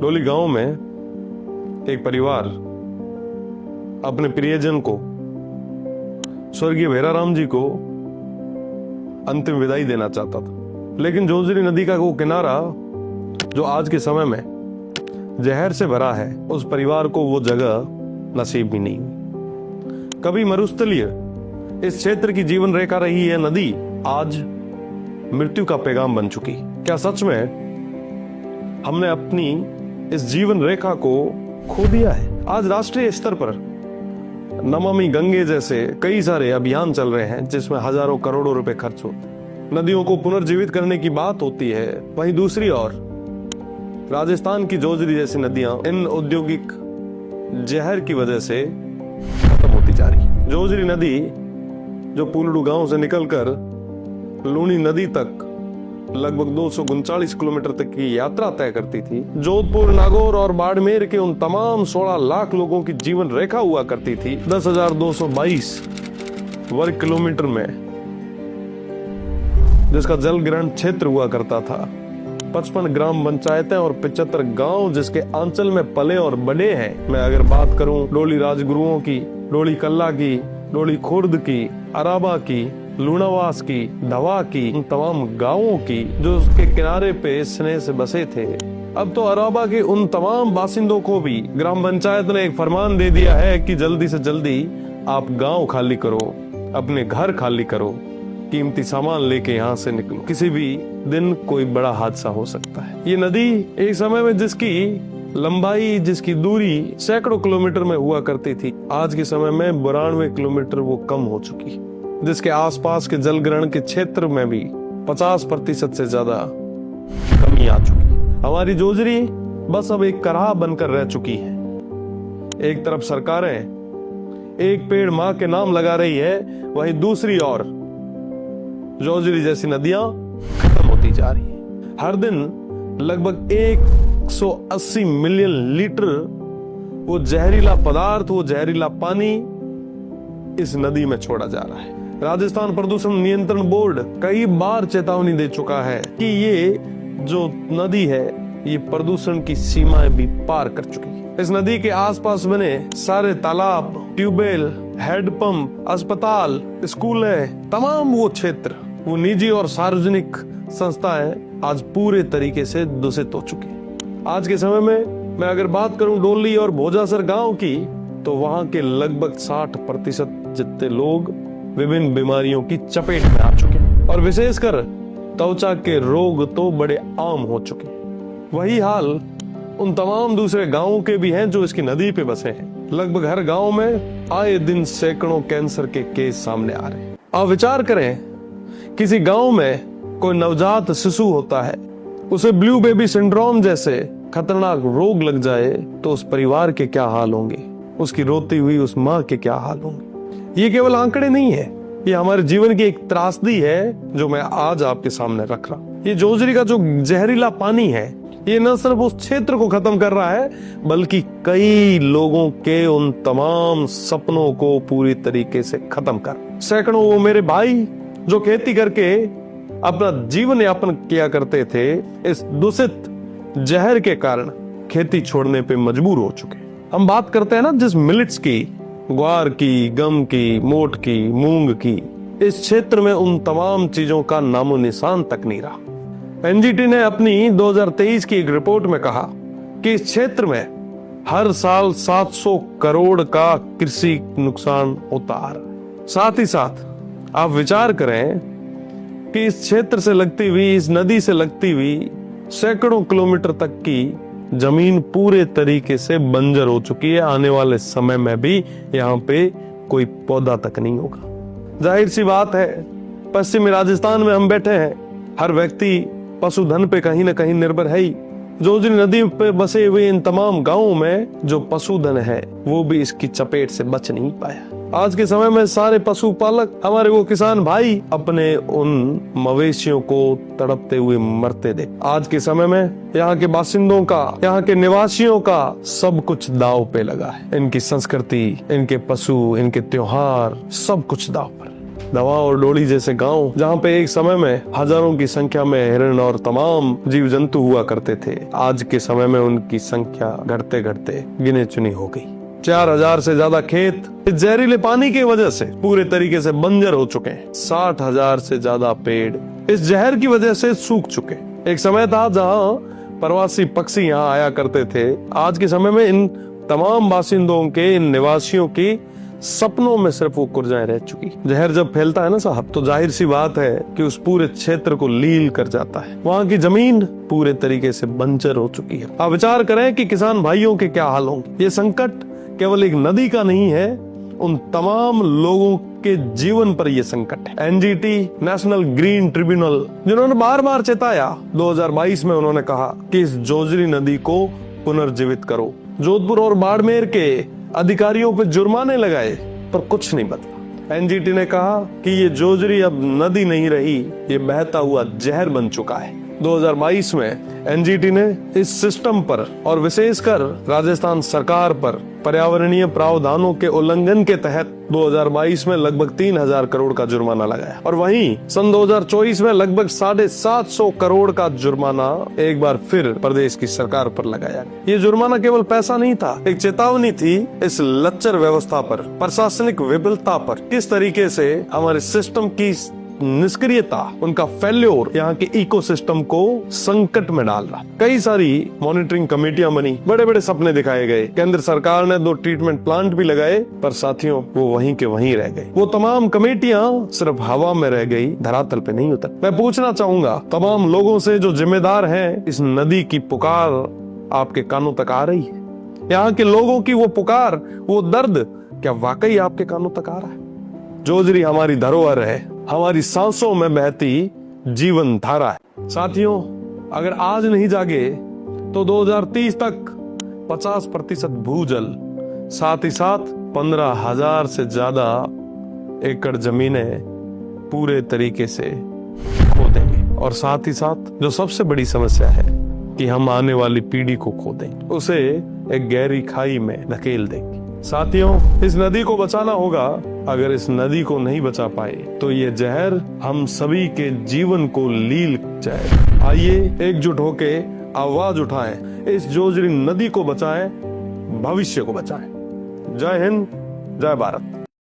डोली गांव में एक परिवार अपने प्रियजन को, स्वर्गीय भैराराम जी को अंतिम विदाई देना चाहता था, लेकिन जोजरी नदी का वो किनारा जो आज के समय में जहर से भरा है, उस परिवार को वो जगह नसीब भी नहीं हुई। कभी मरुस्थलीय इस क्षेत्र की जीवन रेखा रही है नदी आज मृत्यु का पैगाम बन चुकी। क्या सच में हमने अपनी इस जीवन रेखा को खो दिया है? आज राष्ट्रीय स्तर पर नमामि गंगे जैसे कई सारे अभियान चल रहे हैं जिसमें हजारों करोड़ों रुपए खर्च होते हैं, नदियों को पुनर्जीवित करने की बात होती है। वहीं दूसरी ओर राजस्थान की जोजरी जैसी नदियां इन औद्योगिक जहर की वजह से खत्म होती जा रही है। जोजरी नदी जो पुलडू गांव से निकलकर लूनी नदी तक लगभग 239 किलोमीटर तक की यात्रा तय करती थी, जोधपुर, नागौर और बाड़मेर के उन तमाम 16 लाख लोगों की जीवन रेखा हुआ करती थी। 10,222 वर्ग किलोमीटर में जिसका जल ग्रहण क्षेत्र हुआ करता था, 55 ग्राम पंचायतें और 75 गांव जिसके आंचल में पले और बड़े हैं। मैं अगर बात करूं डोली राजगुरुओं की, डोली कल्ला की, डोली खुर्द की, अराबा की, लूणावास की, धवा की, उन तमाम गांवों की जो उसके किनारे पे स्नेह से बसे थे, अब तो अराबा के उन तमाम बासिंदों को भी ग्राम पंचायत ने एक फरमान दे दिया है कि जल्दी से जल्दी आप गांव खाली करो, अपने घर खाली करो, कीमती सामान लेके यहाँ से निकलो, किसी भी दिन कोई बड़ा हादसा हो सकता है। ये नदी एक समय में जिसकी लंबाई, जिसकी दूरी सैकड़ों किलोमीटर में हुआ करती थी, आज के समय में 92 किलोमीटर वो कम हो चुकी है, जिसके आसपास के जल ग्रहण के क्षेत्र में भी 50% से ज्यादा कमी आ चुकी है। हमारी जोजरी बस अब एक कराह बनकर रह चुकी है। एक तरफ सरकारें एक पेड़ मां के नाम लगा रही है, वहीं दूसरी ओर जोजरी जैसी नदियां खत्म होती जा रही है। हर दिन लगभग 180 मिलियन लीटर वो जहरीला पदार्थ, वो जहरीला पानी इस नदी में छोड़ा जा रहा है। राजस्थान प्रदूषण नियंत्रण बोर्ड कई बार चेतावनी दे चुका है कि ये जो नदी है ये प्रदूषण की सीमाएं भी पार कर चुकी है। इस नदी के आसपास बने सारे तालाब, ट्यूबवेल, हैंडपंप, अस्पताल, स्कूल, तमाम वो क्षेत्र, वो निजी और सार्वजनिक संस्थाएं आज पूरे तरीके से दूषित हो चुकी है। आज के समय में मैं अगर बात करूं डोली और भोजासर गांव की, तो वहां के लगभग 60% जितने लोग विभिन्न बीमारियों की चपेट में आ चुके हैं और विशेषकर त्वचा के रोग तो बड़े आम हो चुके हैं। वही हाल उन तमाम दूसरे गांवों के भी हैं जो इसकी नदी पे बसे हैं। लगभग हर गांव में आए दिन सैकड़ों कैंसर के केस सामने आ रहे हैं। आप विचार करें, किसी गांव में कोई नवजात शिशु होता है, उसे ब्लू बेबी सिंड्रोम जैसे खतरनाक रोग लग जाए तो उस परिवार के क्या हाल होंगे, उसकी रोती हुई उस माँ के क्या हाल होंगे। ये केवल आंकड़े नहीं है, ये हमारे जीवन की एक त्रासदी है जो मैं आज आपके सामने रख रहा हूँ। ये जोजरी का जो जहरीला पानी है, ये न सिर्फ उस क्षेत्र को खत्म कर रहा है बल्कि कई लोगों के उन तमाम सपनों को पूरी तरीके से खत्म कर। सैकड़ों वो मेरे भाई जो खेती करके अपना जीवन यापन किया करते थे, इस दूषित जहर के कारण खेती छोड़ने पे मजबूर हो चुके। हम बात करते हैं ना जिस मिलेट्स की, ग्वार की, गम की, मोट की, मूंग की, इस क्षेत्र में उन तमाम चीजों का नामो निशान तक नहीं रहा। एनजीटी ने अपनी 2023 की एक रिपोर्ट में कहा कि इस क्षेत्र में हर साल 700 करोड़ का कृषि नुकसान होता आ रहा है। साथ ही साथ आप विचार करें कि इस क्षेत्र से लगती हुई, इस नदी से लगती हुई सैकड़ों किलोमीटर तक की जमीन पूरे तरीके से बंजर हो चुकी है। आने वाले समय में भी यहाँ पे कोई पौधा तक नहीं होगा। जाहिर सी बात है, पश्चिमी राजस्थान में हम बैठे हैं, हर व्यक्ति पशुधन पे कहीं ना कहीं निर्भर है ही। जोजरी नदी पे बसे हुए इन तमाम गांवों में जो पशुधन है वो भी इसकी चपेट से बच नहीं पाया। आज के समय में सारे पशुपालक, हमारे वो किसान भाई अपने उन मवेशियों को तड़पते हुए मरते देख। आज के समय में यहाँ के बासिंदों का, यहाँ के निवासियों का सब कुछ दाव पे लगा है। इनकी संस्कृति, इनके पशु, इनके त्योहार, सब कुछ दाव पर। दवा और डोली जैसे गांव, जहां पे एक समय में हजारों की संख्या में हिरण और तमाम जीव जंतु हुआ करते थे, आज के समय में उनकी संख्या घटते घटते गिने चुनी हो गई। 4000 से ज्यादा खेत इस जहरीले पानी की वजह से पूरे तरीके से बंजर हो चुके हैं। 60,000 से ज्यादा पेड़ इस जहर की वजह से सूख चुके। एक समय था जहां प्रवासी पक्षी यहाँ आया करते थे, आज के समय में इन तमाम बासिंदों के, इन निवासियों की सपनों में सिर्फ वो कुर्जाएं रह चुकी। जहर जब फैलता है ना साहब, तो जाहिर सी बात है कि उस पूरे क्षेत्र को लील कर जाता है। वहाँ की जमीन पूरे तरीके से बंजर हो चुकी है। आप विचार करें कि किसान भाइयों के क्या हाल होंगे। ये संकट केवल एक नदी का नहीं है, उन तमाम लोगों के जीवन पर यह संकट है। एनजीटी, नेशनल ग्रीन ट्रिब्यूनल, जिन्होंने बार बार चेताया, 2022 में उन्होंने कहा कि इस जोजरी नदी को पुनर्जीवित करो। जोधपुर और बाड़मेर के अधिकारियों पे जुर्माने लगाए, पर कुछ नहीं बदला। एनजीटी ने कहा कि ये जोजरी अब नदी नहीं रही, ये बहता हुआ जहर बन चुका है। 2022 में एनजीटी ने इस सिस्टम पर और विशेषकर राजस्थान सरकार पर पर्यावरणीय प्रावधानों के उल्लंघन के तहत 2022 में लगभग 3000 करोड़ का जुर्माना लगाया, और वहीं सन 2024 में लगभग 750 करोड़ का जुर्माना एक बार फिर प्रदेश की सरकार पर लगाया। ये जुर्माना केवल पैसा नहीं था, एक चेतावनी थी इस लच्चर व्यवस्था पर, प्रशासनिक विफलता पर, किस तरीके से हमारे सिस्टम की निष्क्रियता, उनका फेल्योर यहाँ के इकोसिस्टम को संकट में डाल रहा। कई सारी मॉनिटरिंग कमेटियां बनी, बड़े बड़े सपने दिखाए गए, केंद्र सरकार ने 2 ट्रीटमेंट प्लांट भी लगाए, पर साथियों वो वहीं के वहीं रह गए। वो तमाम कमेटियां सिर्फ हवा में रह गई, धरातल पे नहीं उतर। मैं पूछना चाहूंगा तमाम लोगों से जो जिम्मेदार हैं, इस नदी की पुकार आपके कानों तक आ रही है? यहाँ के लोगों की वो पुकार, वो दर्द क्या वाकई आपके कानों तक आ रहा है? जोजरी हमारी धरोहर है, हमारी सांसों में बहती जीवन धारा है। साथियों, अगर आज नहीं जागे तो 2030 तक 50% भूजल, साथ ही साथ 15,000 से ज्यादा एकड़ जमीनें पूरे तरीके से खो देंगे, और साथ ही साथ जो सबसे बड़ी समस्या है कि हम आने वाली पीढ़ी को खो देंगे, उसे एक गहरी खाई में धकेल देंगे। साथियों, इस नदी को बचाना होगा। अगर इस नदी को नहीं बचा पाए तो ये जहर हम सभी के जीवन को लील जाए। आइए एकजुट होके आवाज उठाएं, इस जोजरी नदी को बचाएं, भविष्य को बचाएं। जय हिंद, जय भारत।